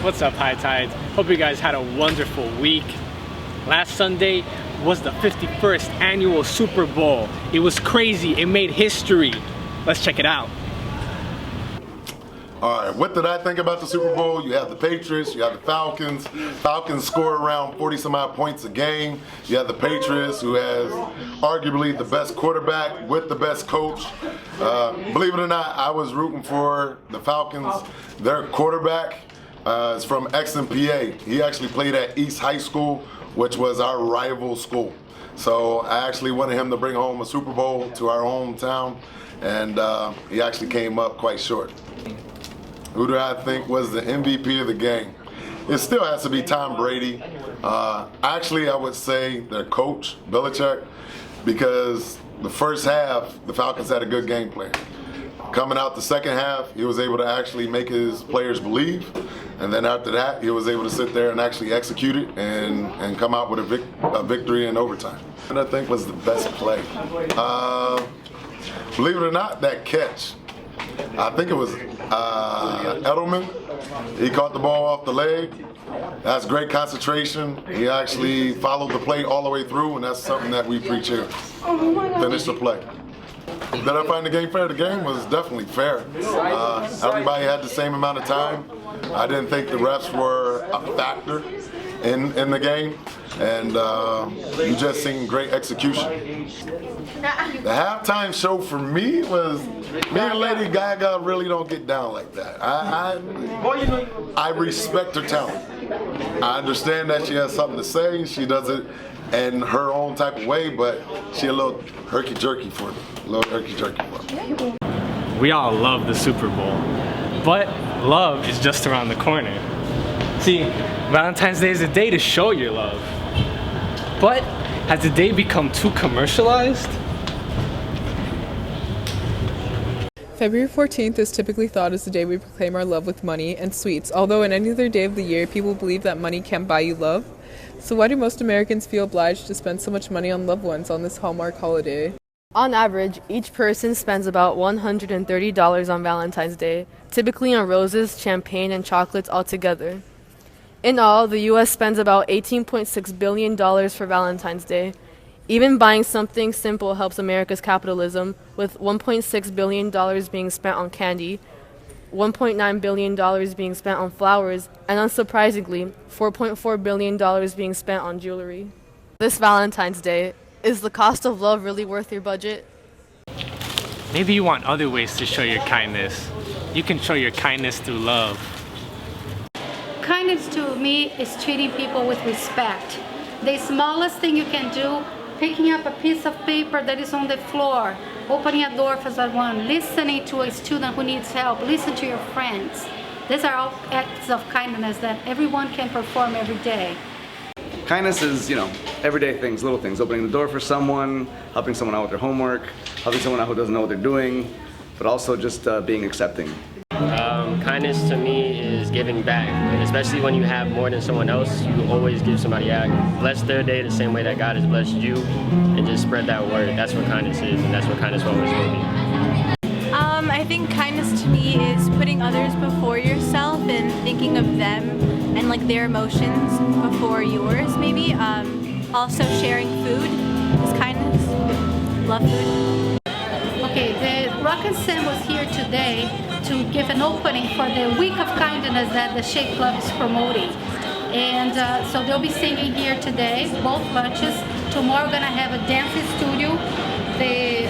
What's up, High Tides? Hope you guys had a wonderful week. Last Sunday was the 51st annual Super Bowl. It was crazy. It made history. Let's check it out. All right, what did I think about the Super Bowl? You have the Patriots, you have the Falcons. Falcons score around 40 some odd points a game. You have the Patriots, who has arguably the best quarterback with the best coach. Believe it or not, I was rooting for the Falcons. Their quarterback is from Exton, PA. He actually played at East High School, which was our rival school. So I actually wanted him to bring home a Super Bowl to our hometown, and he actually came up quite short. Who do I think was the MVP of the game? It still has to be Tom Brady. Actually, I would say their coach, Belichick, because the first half, the Falcons had a good game plan. Coming out the second half, he was able to actually make his players believe. And then after that, he was able to sit there and actually execute it and come out with a victory in overtime. And I think was the best play. Believe it or not, that catch. I think it was Edelman. He caught the ball off the leg. That's great concentration. He actually followed the play all the way through, and that's something that we preach here. Finish the play. Did I find the game fair? The game was definitely fair. Everybody had the same amount of time. I didn't think the refs were a factor in the game, and you just seen great execution. The halftime show for me was, me and Lady Gaga really don't get down like that. I respect her talent. I understand that she has something to say. She does it in her own type of way, but she a little herky-jerky for me. A little herky-jerky for me. We all love the Super Bowl, but love is just around the corner. See, Valentine's Day is a day to show your love. But has the day become too commercialized? February 14th is typically thought as the day we proclaim our love with money and sweets, although in any other day of the year, people believe that money can't buy you love. So why do most Americans feel obliged to spend so much money on loved ones on this Hallmark holiday? On average, each person spends about $130 on Valentine's Day, typically on roses, champagne, and chocolates altogether. In all, the U.S. spends about $18.6 billion for Valentine's Day. Even buying something simple helps America's capitalism, with $1.6 billion being spent on candy, $1.9 billion being spent on flowers, and unsurprisingly, $4.4 billion being spent on jewelry. This Valentine's Day, is the cost of love really worth your budget? Maybe you want other ways to show your kindness. You can show your kindness through love. Kindness to me is treating people with respect. The smallest thing you can do, picking up a piece of paper that is on the floor, opening a door for someone, listening to a student who needs help, listen to your friends. These are all acts of kindness that everyone can perform every day. Kindness is, everyday things, little things. Opening the door for someone, helping someone out with their homework, helping someone out who doesn't know what they're doing, but also just being accepting. Kindness to me is giving back, and especially when you have more than someone else, you always give somebody back. Bless their day the same way that God has blessed you, and just spread that word. That's what kindness is, and that's what kindness always will be. I think kindness to me is putting others before yourself and thinking of them and their emotions before yours, maybe. Also sharing food is kindness. Love food. Okay, the Rock and Sand was here today to give an opening for the Week of Kindness that the Shake Club is promoting. And so they'll be singing here today, both lunches. Tomorrow we're going to have a dance studio. The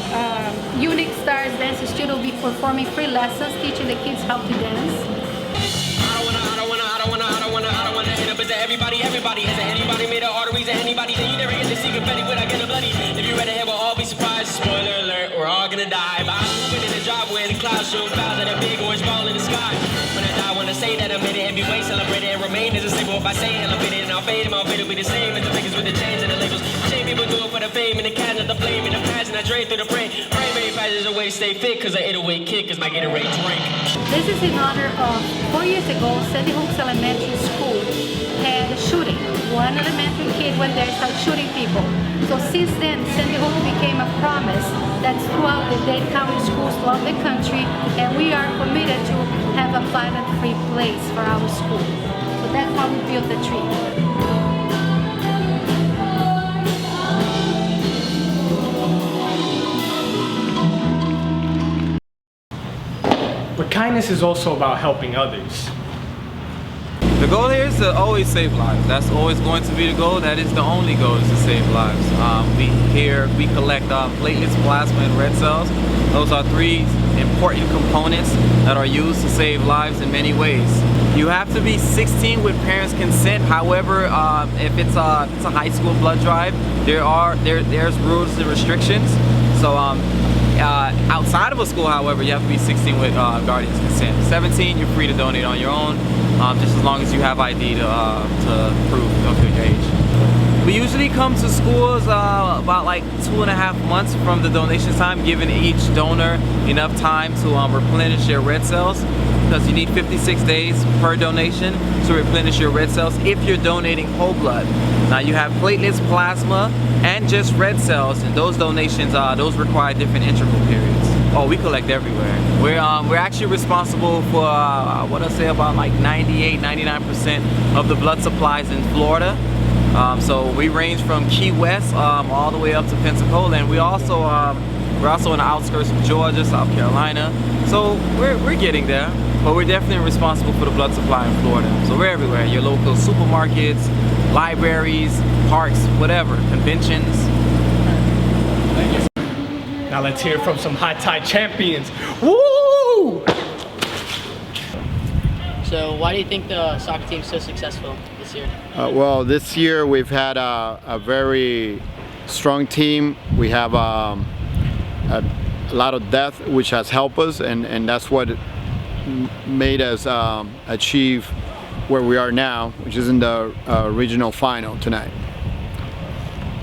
Unique Stars Dance Studio will be performing free lessons, teaching the kids how to dance. I don't wanna end up as everybody. Has anybody made of arteries and anybody? Then you never get to see confetti without getting bloody. If you read ahead, we'll all be surprised. Spoiler alert, we're all gonna die. But I'm moving in the driveway, the clouds show clouds and a big orange ball in the sky. When I die, I wanna say that I made it heavyweight, celebrated and remain. ain't as a simple if I say elevated and I'll fade him. I'll fade, it'll be the same as the figures with the chains and the labels. Shame people do it for the fame and the cash, not the flame and the passion. I drain through the brain. Primary passions away, stay fit, cause I 808 kick is my Gatorade drink. This is in honor of 4 years ago, Sandy Hooks Elementary School had a shooting. One elementary kid went there and started shooting people. So since then, Sandy Hook became a promise that's throughout the Dade County schools throughout the country, and we are committed to have a violent-free place for our school. So that's how we built the tree. But kindness is also about helping others. The goal here is to always save lives. That's always going to be the goal. That is the only goal, is to save lives. We collect platelets, plasma, and red cells. Those are three important components that are used to save lives in many ways. You have to be 16 with parents' consent. However, if it's a high school blood drive, there's rules and restrictions. So outside of a school, however, you have to be 16 with guardian's consent. 17, you're free to donate on your own, just as long as you have ID to prove your age. We usually come to schools about like 2.5 months from the donation time, giving each donor enough time to replenish their red cells, because you need 56 days per donation to replenish your red cells if you're donating whole blood. Now you have platelets, plasma, and just red cells, and those donations, those require different interval periods. Oh, we collect everywhere. We're actually responsible for what I say about like 98-99% of the blood supplies in Florida. So we range from Key West all the way up to Pensacola, and we're also in the outskirts of Georgia, South Carolina. So we're getting there, but we're definitely responsible for the blood supply in Florida. So we're everywhere. Your local supermarkets, libraries, parks, whatever, conventions. Now let's hear from some high tide champions. Woo! So why do you think the soccer team is so successful this year? Well, this year we've had a very strong team. We have a lot of depth, which has helped us, and that's what made us achieve where we are now, which is in the regional final tonight.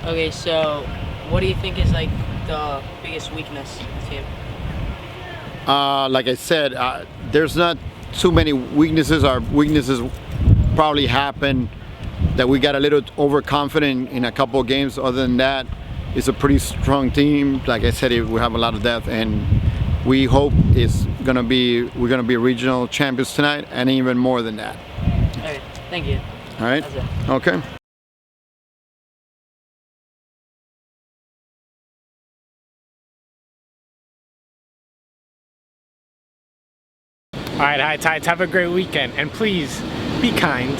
Okay, so what do you think is like the biggest weakness of the team? Like I said, there's not too many weaknesses. Our weaknesses probably happen that we got a little overconfident in a couple of games. Other than that, it's a pretty strong team. Like I said, we have a lot of depth, and we hope we're gonna be regional champions tonight, and even more than that. Okay, thank you. All right. That's it. Okay. All right, high tides, have a great weekend, and please be kind.